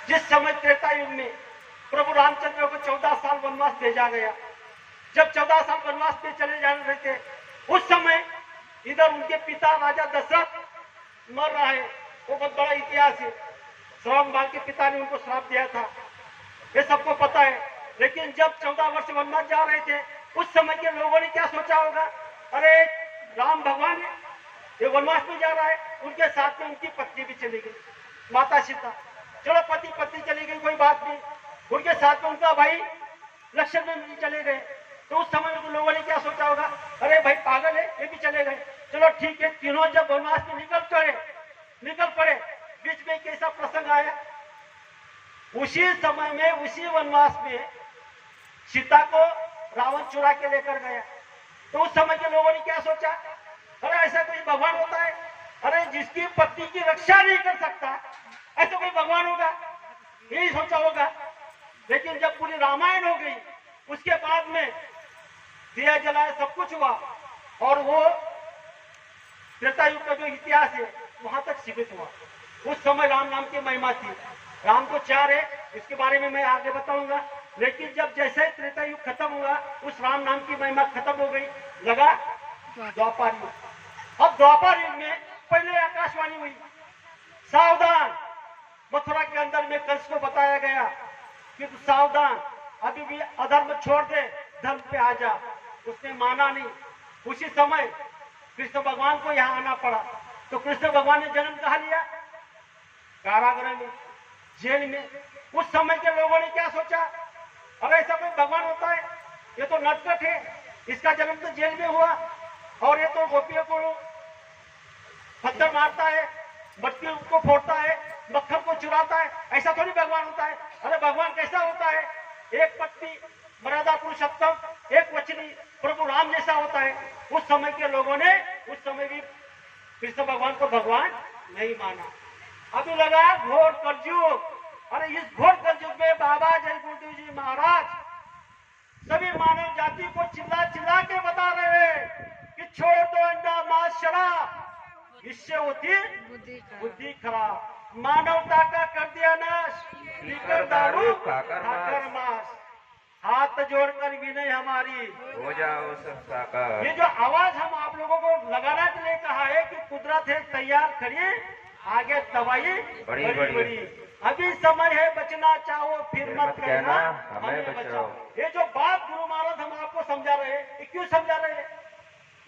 जिस समय त्रेता युग में प्रभु रामचंद्र को 14 साल वनवास भेजा गया, जब 14 साल वनवास पे चले जा रहे थे, उस समय इधर उनके पिता राजा दशरथ मर रहा है। वो बहुत बड़ा इतिहास है। श्रावण बाल के पिता ने उनको श्राप दिया था, ये सबको पता है। लेकिन जब 14 वर्ष वनवास जा रहे थे, उस समय के लोगों ने क्या सोचा होगा, अरे राम भगवान ये वनवास में जा रहा है, उनके साथ में उनकी पत्नी भी चली गई, माता सीता। चलो पति पत्नी चली गई, कोई बात नहीं, उनके साथ में उनका भाई लक्ष्मण जी चले गए। तो उस समय में लोगों ने क्या सोचा होगा, अरे भाई पागल है, ये भी चले गए, चलो ठीक है। तीनों जब वनवास में निकल पड़े, बीच में कैसा प्रसंग आया, उसी समय में उसी वनवास में सीता को रावण चुरा के लेकर गया। तो उस समय के लोगों ने क्या सोचा, अरे ऐसा कोई भगवान होता है, अरे जिसकी पत्नी की रक्षा नहीं कर सकता ऐसा कोई भगवान होगा, यही सोचा होगा। लेकिन जब पूरी रामायण हो गई, उसके बाद में दिया जलाया, सब कुछ हुआ, और वो त्रेता युग का जो इतिहास है वहां तक सीमित हुआ। उस समय राम नाम की महिमा थी। राम तो 4 है, इसके बारे में मैं आगे बताऊंगा। लेकिन जब जैसे त्रेता युग खत्म हुआ, उस राम नाम की महिमा खत्म हो गई, लगा द्वापर युग। अब द्वापर युग में पहले आकाशवाणी हुई, सावधान, मथुरा के अंदर में कंस को बताया गया कि तू सावधान, अभी भी अधर्म छोड़ दे, धर्म पे आ जा। उसने माना नहीं। उसी समय कृष्ण भगवान को यहाँ आना पड़ा। तो कृष्ण भगवान ने जन्म कहाँ लिया, कारागृह में, जेल में। उस समय के लोगों ने क्या सोचा, अरे ऐसा कोई भगवान होता है, ये तो नटखट है, इसका जन्म तो जेल में हुआ, और ये तो गोपियों को पत्थर मारता है, मटकी को फोड़ता है, मक्खन को चुराता है, ऐसा थोड़ी भगवान होता है। अरे भगवान कैसा होता है, एक पत्नी मर्यादा पुरुषोत्तम, एक वचनी प्रभु राम जैसा होता है। उस समय के लोगों ने उस समय भी कृष्ण भगवान को भगवान नहीं माना। अभी लगा घोर कलयुग। अरे इस घोर कलयुग में बाबा जय गुरुदेव जी महाराज सभी मानव जाति को चिल्ला चिल्ला के बता रहे हैं कि छोड़ दो अंडा मांस शराब, इससे होती बुद्धि खराब। मानवता का कर दिया नाश, पीकर दारू खाकर मांस। हाथ जोड़कर विनय हमारी, हो जाओ सब साकार। ये जो आवाज हम आप लोगों को लगाना के लिए कहा है कि कुदरत है तैयार, खड़ी, आगे दवाई बड़ी बड़ी। अभी समय है बचना चाहो, फिर मत कहना हमें बचाओ। ये जो बात गुरु महाराज हम आपको समझा रहे हैं, क्यों समझा रहे हैं,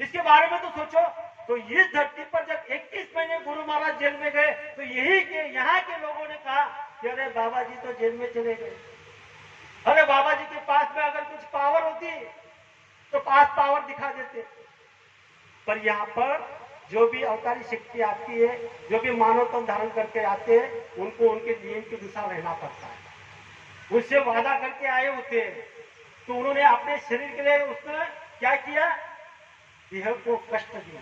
इसके बारे में तो सोचो। तो इस धरती पर जब 21 महीने गुरु महाराज जेल में गए, तो यही के यहाँ के लोगों ने कहा कि अरे बाबा जी तो जेल में चले गए, अरे बाबा जी के पास में अगर कुछ पावर होती तो पास पावर दिखा देते। पर यहाँ पर जो भी अवतारी शक्ति आती है, जो भी मानव तन धारण करके आते हैं, उनको उनके नियम के अनुसार रहना पड़ता है। उससे वादा करके आए होते हैं, तो उन्होंने अपने शरीर के लिए उसने क्या किया, देह को कष्ट दिया,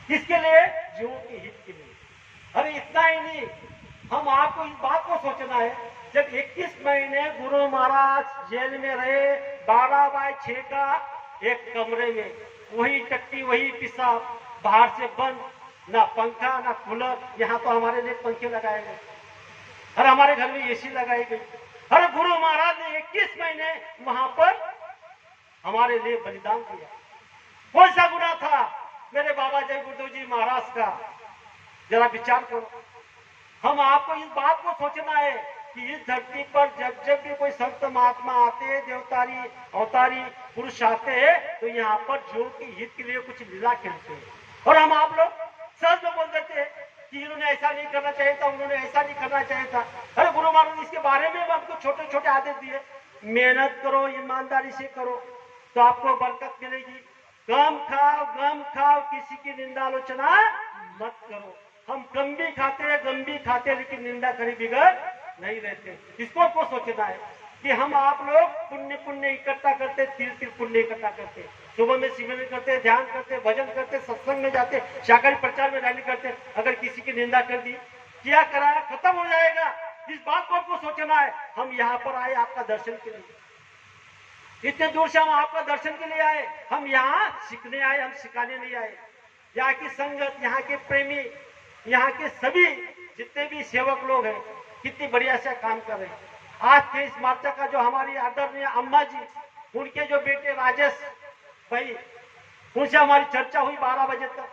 किसके लिए, जीवों के हित के लिए। अरे इतना ही नहीं, हम आपको इस बात को सोचना है, जब 21 महीने गुरु महाराज जेल में रहे, 12x6 का एक कमरे में, वही टट्टी वही पिसाब, बाहर से बंद, ना पंखा ना कूलर। यहाँ तो हमारे लिए पंखे लगाए गए, और हमारे घर में एसी लगाई गई। अरे गुरु महाराज ने 21 महीने वहां पर हमारे लिए बलिदान दिया। कौन सा गुना था मेरे बाबा जय गुरुदेव जी महाराज का, जरा विचार करो। हम आपको इस बात को सोचना है कि इस धरती पर जब जब भी कोई संत महात्मा आते हैं, देवतारी अवतारी पुरुष आते हैं, तो यहाँ पर जीव के हित के लिए कुछ लीला खेलते हैं, और हम आप लोग सहज में बोल देते हैं कि इन्होंने ऐसा नहीं करना चाहिए था, उन्होंने ऐसा नहीं करना चाहिए था। अरे गुरु महाराज ने इसके बारे में हमको छोटे छोटे आदेश दिए, मेहनत करो, ईमानदारी से करो तो आपको बरकत मिलेगी। गम खाओ, किसी की निंदा आलोचना मत करो। हम कम भी खाते हैं, गम भी खाते हैं, लेकिन निंदा करी बिगड़ नहीं रहते। इसको आपको सोचना है कि हम आप लोग पुण्य इकट्ठा करते, तीर पुण्य इकट्ठा करते, सुबह में सिमरन करते, ध्यान करते, भजन करते, सत्संग में जाते, शाकाहारी प्रचार में रैली करते। अगर किसी की निंदा कर दी, क्या कराया, खत्म हो जाएगा। इस बात को आपको सोचना है। हम यहाँ पर आए आपका दर्शन के लिए, इतने दूर से हम आपका दर्शन के लिए आए, हम यहाँ सीखने आए, हम सिखाने नहीं आए। यहाँ की संगत, यहाँ के प्रेमी, यहाँ के सभी जितने भी सेवक लोग हैं, कितनी बढ़िया से काम कर रहे हैं। आज 23 मार्च का जो हमारी आदरणीय अम्मा जी, उनके जो बेटे राजेश भाई, उनसे हमारी चर्चा हुई 12 बजे तक।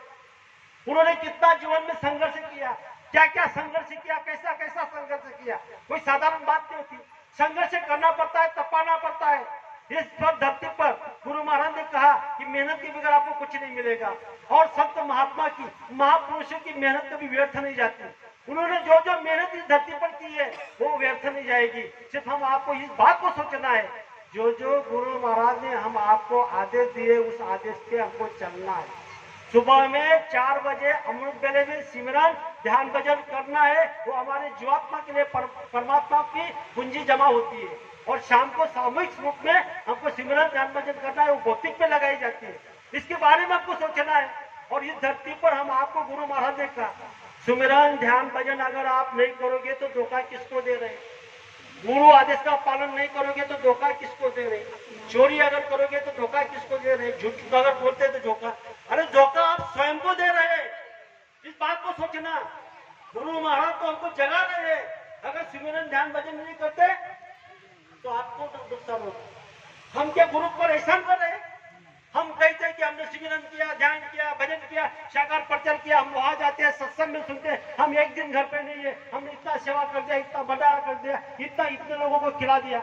उन्होंने कितना जीवन में संघर्ष किया, क्या क्या संघर्ष किया, कैसा कैसा संघर्ष किया, कोई साधारण बात नहीं होती। संघर्ष करना पड़ता है, तपाना पड़ता है। इस पर धरती पर गुरु महाराज ने कहा कि मेहनत के बगैर आपको कुछ नहीं मिलेगा, और संत महात्मा की, महापुरुषों की मेहनत कभी व्यर्थ नहीं जाती। उन्होंने जो जो मेहनत इस धरती पर की है वो व्यर्थ नहीं जाएगी। सिर्फ हम आपको इस बात को सोचना है, जो जो गुरु महाराज ने हम आपको आदेश दिए उस आदेश पे हमको चलना है। सुबह में 4 बजे अमृत बेले में सिमरन ध्यान भजन करना है, वो हमारे जीवात्मा के लिए परमात्मा की पूंजी जमा होती है। और शाम को सामूहिक रूप में हमको सिमरन ध्यान भजन करना है, वो भौतिक पे लगाई जाती है। इसके बारे में हमको सोचना है। और इस धरती पर हम आपको गुरु महाराज ने कहा, सिमरन ध्यान भजन अगर आप नहीं करोगे तो धोखा किसको दे रहे हैं? गुरु आदेश का पालन नहीं करोगे तो धोखा किसको दे रहे? चोरी अगर करोगे तो धोखा किसको दे रहे? झूठ अगर बोलते तो धोखा, अरे धोखा आप स्वयं को दे रहे हैं। इस बात को सोचना। गुरु महाराज तो हमको जगा रहे हैं, अगर सिमरन ध्यान भजन नहीं करते तो आपको नुकसान होगा। हम क्या गुरु पर एहसान कर रहे हैं? हम कहते हैं कि हमने सिमरन किया, ध्यान किया, भजन किया, साकार प्रचार किया, हम वहां जाते हैं, सत्संग में सुनते हैं, हम एक दिन घर पे नहीं है, हमने इतना सेवा कर दिया, इतना भंडारा कर दिया, इतने लोगों को खिला दिया।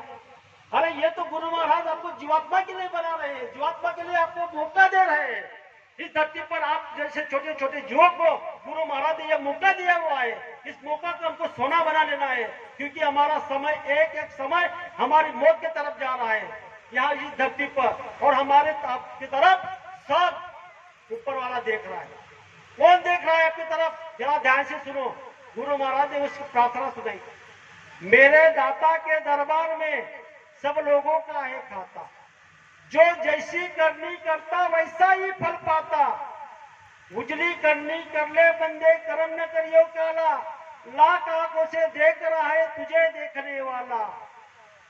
अरे ये तो गुरु महाराज आपको जीवात्मा के लिए बना रहे हैं, जीवात्मा के लिए आपको मौका दे रहे हैं। इस धरती पर आप जैसे छोटे छोटे युवक को गुरु महाराज ने यह मौका दिया हुआ है। इस मौका को हमको सोना बना लेना है, क्योंकि हमारा समय एक एक समय हमारी मौत की तरफ जा रहा है यहाँ इस धरती पर। और हमारे की तरफ सब ऊपर वाला देख रहा है। कौन देख रहा है आपकी तरफ? जरा ध्यान से सुनो। गुरु महाराज ने उसकी प्रार्थना सुनाई, मेरे दाता के दरबार में सब लोगों का है खाता, जो जैसी करनी करता वैसा ही फल पाता। उजली करनी कर ले बंदे, कर्म न करियो काला, लाख आंखों से देख रहा है तुझे देखने वाला,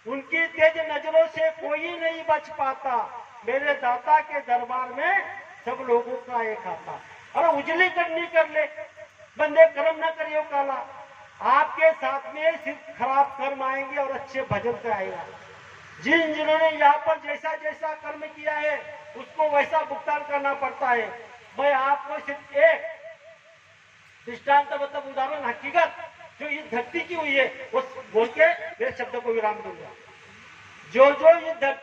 उनकी तेज नजरों से कोई नहीं बच पाता। मेरे दाता के दरबार में सब लोगों का एक खाता। अरे उजली करनी कर ले बंदे, कर्म न करियो काला। आपके साथ में सिर्फ खराब कर्म आएंगे और अच्छे भजन का आएगा। जिन्होंने यहाँ पर जैसा जैसा कर्म किया है उसको वैसा भुगतान करना पड़ता है। मैं आपको सिर्फ एक दृष्टांत मतलब उदाहरण हकीकत जो इस धरती की हुई है वो बोल के मेरे शब्दों को विराम दूंगा। जो जो इस धरती